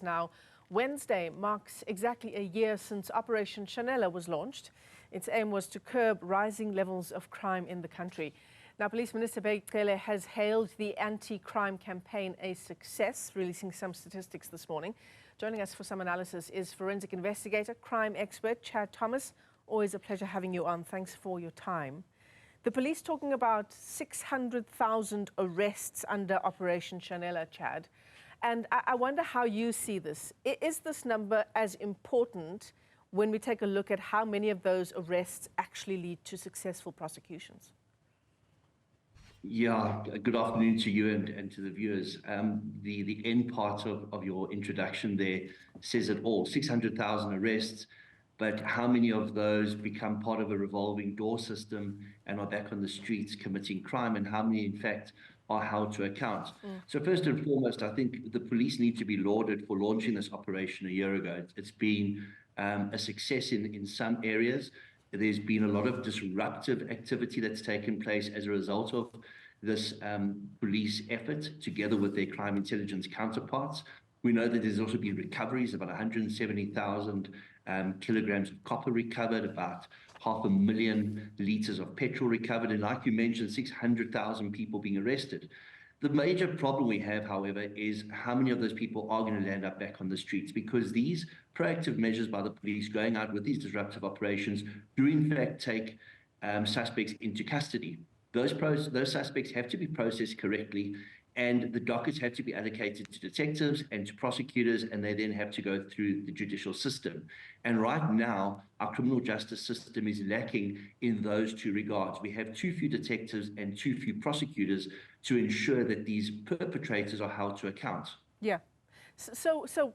Now, Wednesday marks exactly a year since Operation Shanela was launched. Its aim was to curb rising levels of crime in the country. Now, Police Minister Bheki has hailed the anti-crime campaign a success, releasing some statistics this morning. Joining us for some analysis is forensic investigator, crime expert Chad Thomas. Always a pleasure having you on. Thanks for your time. The police talking about 600,000 arrests under Operation Shanela, Chad. And I wonder how you see this. Is this number as important when we take a look at how many of those arrests actually lead to successful prosecutions? Yeah, good afternoon to you and to the viewers. The end part of your introduction there says it all. 600,000 arrests, but how many of those become part of a revolving door system and are back on the streets committing crime, and how many, in fact, are held to account? So first and foremost, I think the police need to be lauded for launching this operation a year ago. It's been a success in some areas. There's been a lot of disruptive activity that's taken place as a result of this police effort, together with their crime intelligence counterparts. We know that there's also been recoveries, about 170,000 kilograms of copper recovered, about 500,000 litres of petrol recovered, and like you mentioned, 600,000 people being arrested. The major problem we have, however, is how many of those people are going to land up back on the streets, because these proactive measures by the police going out with these disruptive operations do in fact take suspects into custody. Those suspects have to be processed correctly, and the dockets have to be allocated to detectives and to prosecutors, and they then have to go through the judicial system. And right now, our criminal justice system is lacking in those two regards. We have too few detectives and too few prosecutors to ensure that these perpetrators are held to account. Yeah. So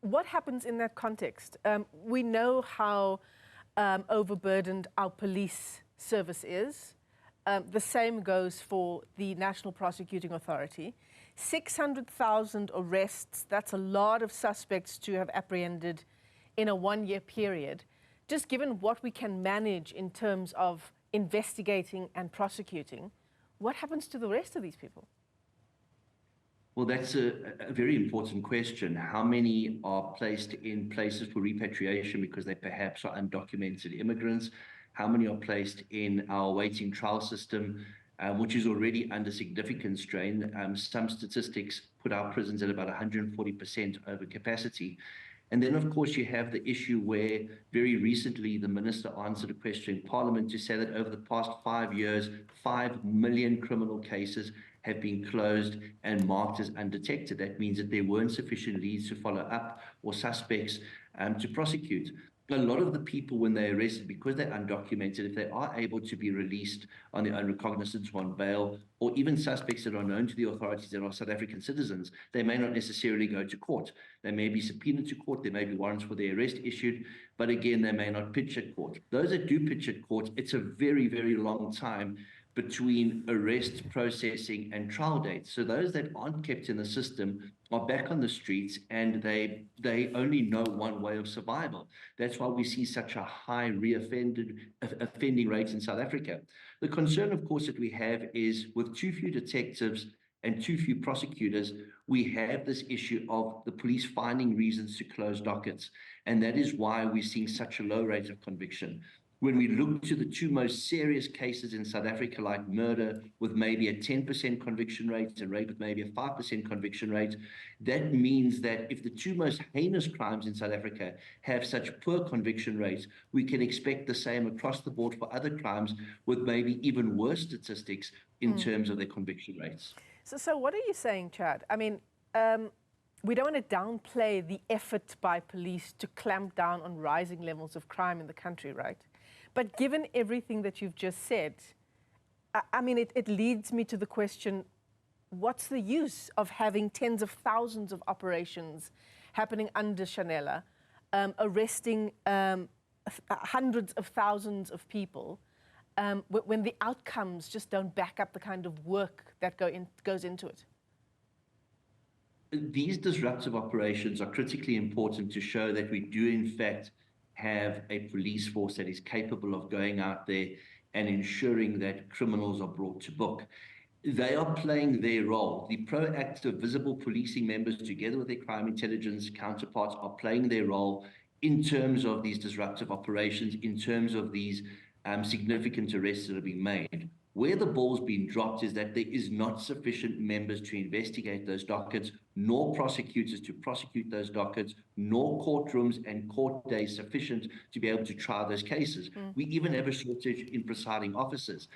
what happens in that context? We know how overburdened our police service is. The same goes for the National Prosecuting Authority. 600,000 arrests, that's a lot of suspects to have apprehended in a one-year period. Just given what we can manage in terms of investigating and prosecuting, what happens to the rest of these people? Well, that's a very important question. How many are placed in places for repatriation because they perhaps are undocumented immigrants? How many are placed in our waiting trial system, which is already under significant strain? Some statistics put our prisons at about 140% over capacity. And then, of course, you have the issue where very recently the minister answered a question in Parliament to say that over the past 5 years, 5 million criminal cases have been closed and marked as undetected. That means that there weren't sufficient leads to follow up or suspects to prosecute. A lot of the people, when they're arrested, because they're undocumented, if they are able to be released on their own recognizance or on bail, or even suspects that are known to the authorities that are South African citizens, they may not necessarily go to court. They may be subpoenaed to court, there may be warrants for their arrest issued, but again, they may not pitch at court. Those that do pitch at court, it's a very, very long time between arrest, processing, and trial dates. So those that aren't kept in the system are back on the streets, and they only know one way of survival. That's why we see such a high offending rate in South Africa. The concern, of course, that we have is with too few detectives and too few prosecutors, we have this issue of the police finding reasons to close dockets. And that is why we're seeing such a low rate of conviction. When we look to the two most serious cases in South Africa, like murder with maybe a 10% conviction rate and rape with maybe a 5% conviction rate, that means that if the two most heinous crimes in South Africa have such poor conviction rates, we can expect the same across the board for other crimes with maybe even worse statistics in terms of their conviction rates. So what are you saying, Chad? I mean, we don't want to downplay the effort by police to clamp down on rising levels of crime in the country, right? But given everything that you've just said, I mean, it leads me to the question, what's the use of having tens of thousands of operations happening under Shanela, arresting hundreds of thousands of people, when the outcomes just don't back up the kind of work that goes into it? These disruptive operations are critically important to show that we do, in fact, have a police force that is capable of going out there and ensuring that criminals are brought to book. They are playing their role. The proactive, visible policing members, together with their crime intelligence counterparts, are playing their role in terms of these disruptive operations, in terms of these significant arrests that are being made. Where the ball's been dropped is that there is not sufficient members to investigate those dockets, nor prosecutors to prosecute those dockets, nor courtrooms and court days sufficient to be able to try those cases. We even have a shortage in presiding officers.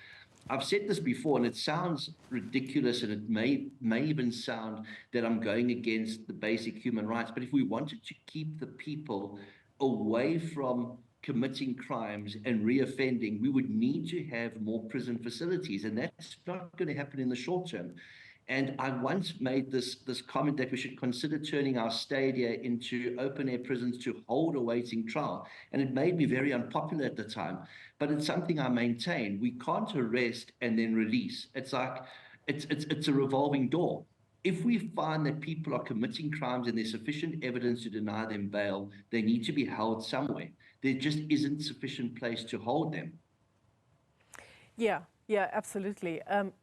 I've said this before, and it sounds ridiculous, and it may even sound that I'm going against the basic human rights. But if we wanted to keep the people away from committing crimes and reoffending, we would need to have more prison facilities, and that's not going to happen in the short term. And I once made this comment that we should consider turning our stadia into open-air prisons to hold awaiting trial. And it made me very unpopular at the time, but it's something I maintain. We can't arrest and then release. It's like, it's a revolving door. If we find that people are committing crimes and there's sufficient evidence to deny them bail, they need to be held somewhere. There just isn't sufficient place to hold them. Yeah, absolutely.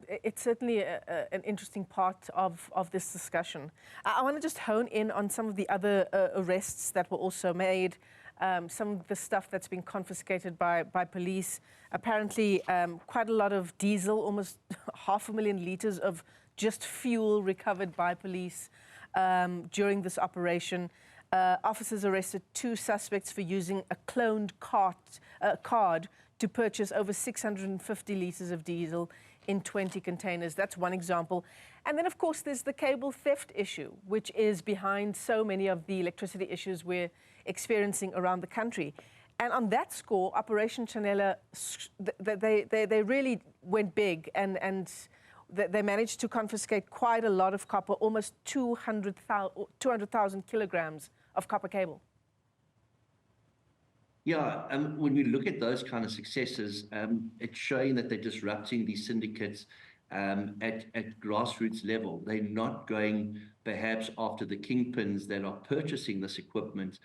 It's certainly an interesting part of this discussion. I want to just hone in on some of the other arrests that were also made, some of the stuff that's been confiscated by police. Apparently, quite a lot of diesel, almost 500,000 liters of just fuel recovered by police during this operation. Officers arrested 2 suspects for using a cloned card to purchase over 650 liters of diesel in 20 containers. That's one example. And then, of course, there's the cable theft issue, which is behind so many of the electricity issues we're experiencing around the country. And on that score, Operation Shanela, they really went big, and they managed to confiscate quite a lot of copper, almost 200,000 kilograms of copper cable. Yeah, when we look at those kind of successes, it's showing that they're disrupting these syndicates at grassroots level. They're not going perhaps after the kingpins that are purchasing this equipment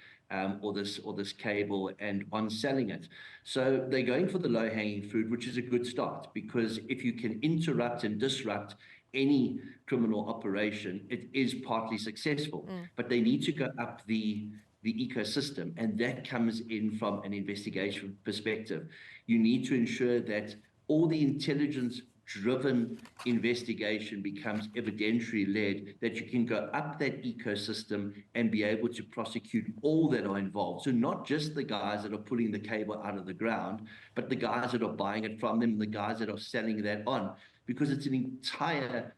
or this cable and on selling it. So they're going for the low-hanging fruit, which is a good start, because if you can interrupt and disrupt any criminal operation, it is partly successful. But they need to go up the ecosystem, and that comes in from an investigation perspective. You need to ensure that all the intelligence-driven investigation becomes evidentiary-led, that you can go up that ecosystem and be able to prosecute all that are involved. So not just the guys that are pulling the cable out of the ground, but the guys that are buying it from them, the guys that are selling that on, because it's an entire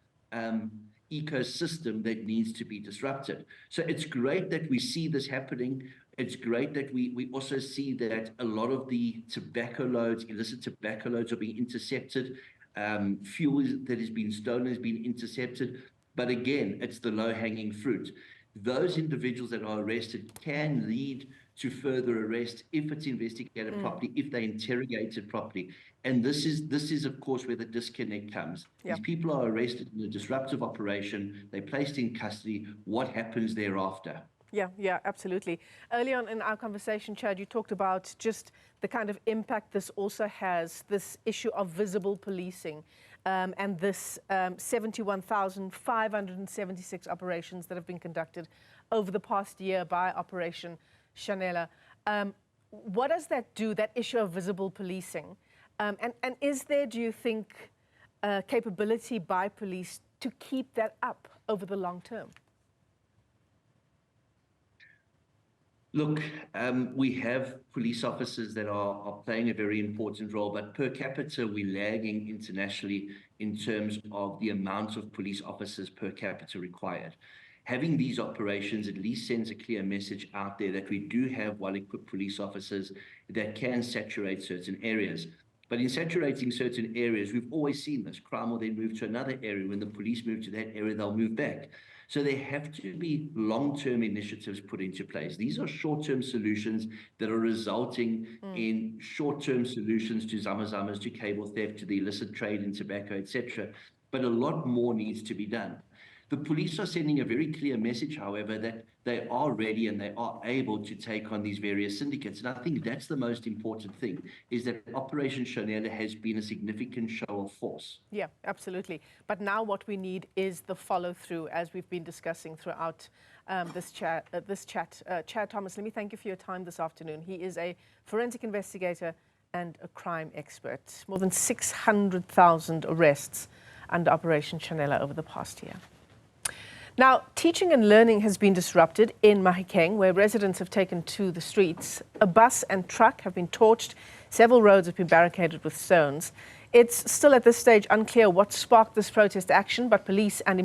ecosystem that needs to be disrupted. So it's great that we see this happening. It's great that we also see that a lot of the tobacco loads, illicit tobacco loads, are being intercepted. Fuel that has been stolen has been intercepted. But again, it's the low-hanging fruit. Those individuals that are arrested can lead to further arrest if it's investigated properly, if they interrogate it properly. And this is of course where the disconnect comes. Yep. These people are arrested in a disruptive operation, they're placed in custody. What happens thereafter? Yeah, absolutely. Early on in our conversation, Chad, you talked about just the kind of impact this also has, this issue of visible policing, and this 71,576 operations that have been conducted over the past year by Operation Shanela. What does that do, that issue of visible policing? And is there, do you think, capability by police to keep that up over the long term? Look, we have police officers that are playing a very important role, but per capita, we're lagging internationally in terms of the amount of police officers per capita required. Having these operations at least sends a clear message out there that we do have well-equipped police officers that can saturate certain areas. But in saturating certain areas, we've always seen this. Crime will then move to another area. When the police move to that area, they'll move back. So there have to be long-term initiatives put into place. These are short-term solutions that are resulting in short-term solutions to zamazamas, to cable theft, to the illicit trade in tobacco, etc. But a lot more needs to be done. The police are sending a very clear message, however, that they are ready and they are able to take on these various syndicates. And I think that's the most important thing, is that Operation Shanela has been a significant show of force. Yeah, absolutely. But now what we need is the follow-through, as we've been discussing throughout this chat. Chair Thomas, let me thank you for your time this afternoon. He is a forensic investigator and a crime expert. More than 600,000 arrests under Operation Shanela over the past year. Now, teaching and learning has been disrupted in Mahikeng, where residents have taken to the streets. A bus and truck have been torched. Several roads have been barricaded with stones. It's still at this stage unclear what sparked this protest action, but police and